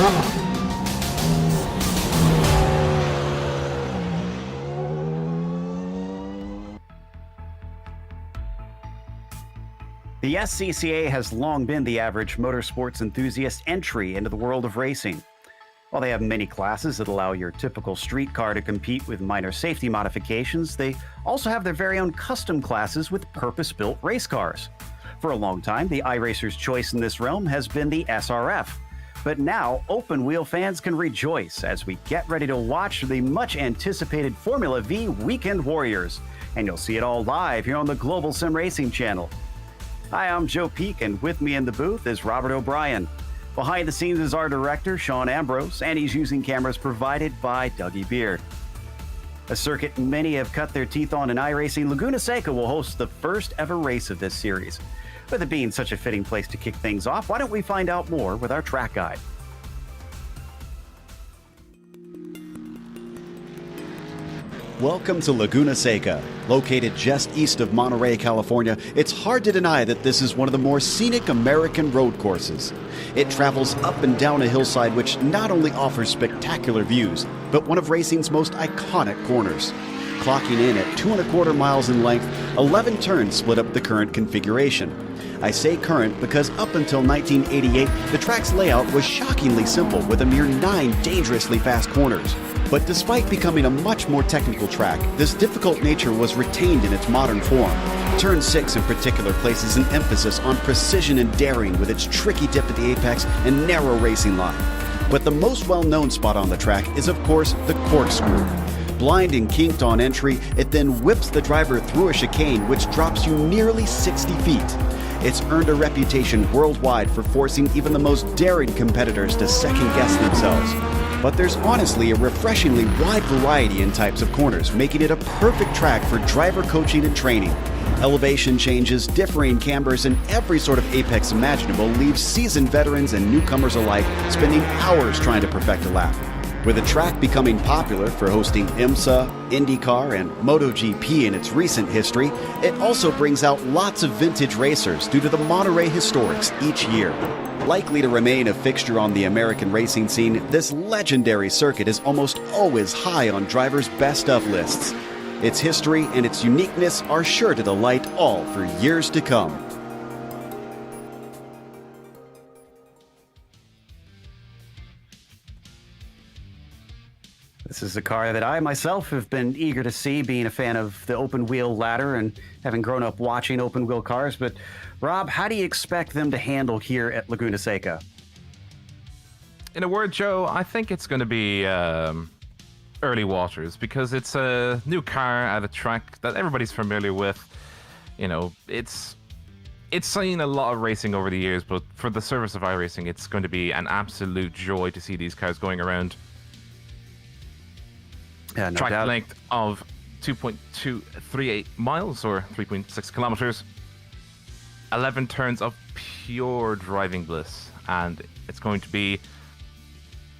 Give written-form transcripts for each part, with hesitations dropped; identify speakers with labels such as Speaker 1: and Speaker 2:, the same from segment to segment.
Speaker 1: The SCCA has long been the average motorsports enthusiast entry into the world of racing. While they have many classes that allow your typical street car to compete with minor safety modifications, they also have their very own custom classes with purpose-built race cars. For a long time, the iRacer's choice in this realm has been the SRF. But now, open-wheel fans can rejoice as we get ready to watch the much-anticipated Formula V Weekend Warriors. And you'll see it all live here on the Global SimRacing Channel. Hi, I'm Joe Peak, and with me in the booth is Robert O'Brien. Behind the scenes is our director, Sean Ambrose, and he's using cameras provided by Dougie Beard. A circuit many have cut their teeth on in iRacing, Laguna Seca will host the first ever race of this series. With it being such a fitting place to kick things off, why don't we find out more with our track guide?
Speaker 2: Welcome to Laguna Seca. Located just east of Monterey, California, it's hard to deny that this is one of the more scenic American road courses. It travels up and down a hillside which not only offers spectacular views, but one of racing's most iconic corners. Clocking in at 2¼ miles in length, 11 turns split up the current configuration. I say current because up until 1988, the track's layout was shockingly simple with a mere 9 dangerously fast corners. But despite becoming a much more technical track, this difficult nature was retained in its modern form. Turn 6 in particular places an emphasis on precision and daring with its tricky dip at the apex and narrow racing line. But the most well-known spot on the track is of course the corkscrew. Blind and kinked on entry, it then whips the driver through a chicane which drops you nearly 60 feet. It's earned a reputation worldwide for forcing even the most daring competitors to second-guess themselves. But there's honestly a refreshingly wide variety in types of corners, making it a perfect track for driver coaching and training. Elevation changes, differing cambers, and every sort of apex imaginable leaves seasoned veterans and newcomers alike spending hours trying to perfect a lap. With the track becoming popular for hosting IMSA, IndyCar, and MotoGP in its recent history, it also brings out lots of vintage racers due to the Monterey historics each year. Likely to remain a fixture on the American racing scene, this legendary circuit is almost always high on drivers' best of lists. Its history and its uniqueness are sure to delight all for years to come.
Speaker 1: This is a car that I myself have been eager to see, being a fan of the open wheel ladder and having grown up watching open wheel cars. But Rob, how do you expect them to handle here at Laguna Seca?
Speaker 3: In a word, Joe, I think it's going to be early waters because it's a new car at a track that everybody's familiar with. You know, it's seen a lot of racing over the years, but for the service of iRacing, it's going to be an absolute joy to see these cars going around.
Speaker 1: Yeah, no
Speaker 3: track
Speaker 1: doubt.
Speaker 3: Length of 2.238 miles or 3.6 kilometers. 11 turns of pure driving bliss, and it's going to be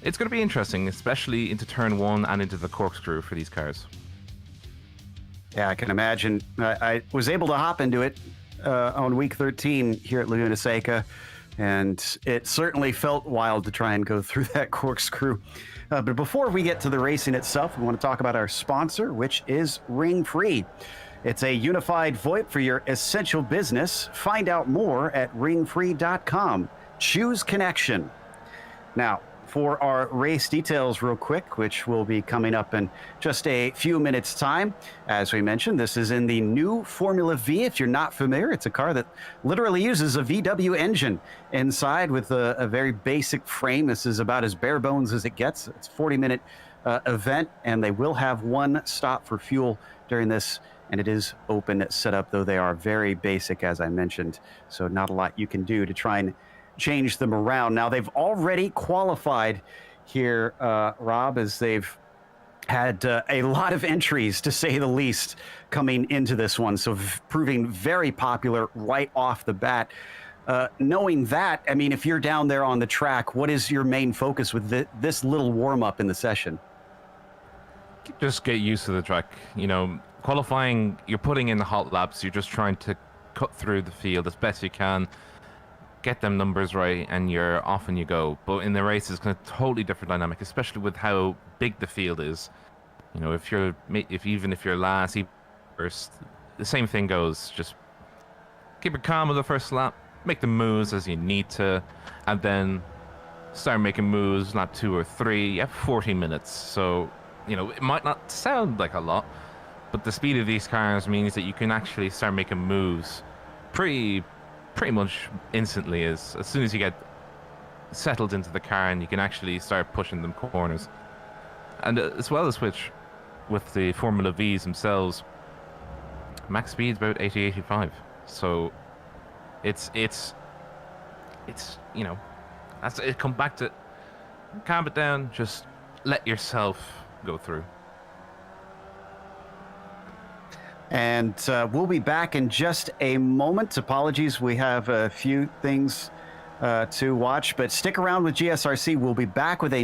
Speaker 3: interesting, especially into turn 1 and into the corkscrew for these cars.
Speaker 1: Yeah, I can imagine. I was able to hop into it on week 13 here at Laguna Seca, and it certainly felt wild to try and go through that corkscrew. But before we get to the racing itself, we want to talk about our sponsor, which is Ring Free. It's a unified VoIP for your essential business. Find out more at ringfree.com. Choose connection. Now, for our race details real quick, which will be coming up in just a few minutes' time. As we mentioned, this is in the new Formula V. If you're not familiar, it's a car that literally uses a VW engine inside with a very basic frame. This is about as bare bones as it gets. It's a 40-minute event, and they will have one stop for fuel during this, and it is open setup, though they are very basic, as I mentioned, so not a lot you can do to try and change them around. Now, they've already qualified here, Rob, as they've had a lot of entries, to say the least, coming into this one, so proving very popular right off the bat. Knowing that, I mean, if you're down there on the track, what is your main focus with this little warm-up in the session?
Speaker 3: Just get used to the track. You know, qualifying, you're putting in the hot laps, you're just trying to cut through the field as best you can. get them numbers right, and you're off and you go. But in the race, it's kind of totally different dynamic, especially with how big the field is. You know, even if you're last, even first, the same thing goes. Just keep it calm with the first lap, make the moves as you need to, and then start making moves, lap 2 or 3. You have 40 minutes, so you know it might not sound like a lot, but the speed of these cars means that you can actually start making moves pretty much instantly as soon as you get settled into the car, and you can actually start pushing them corners. And as well as which, with the Formula Vs themselves, max speed's about 80-85. So it's you know, that's it. Come back to calm it down, just let yourself go through.
Speaker 1: And we'll be back in just a moment. Apologies, we have a few things to watch, but stick around with GSRC. We'll be back with a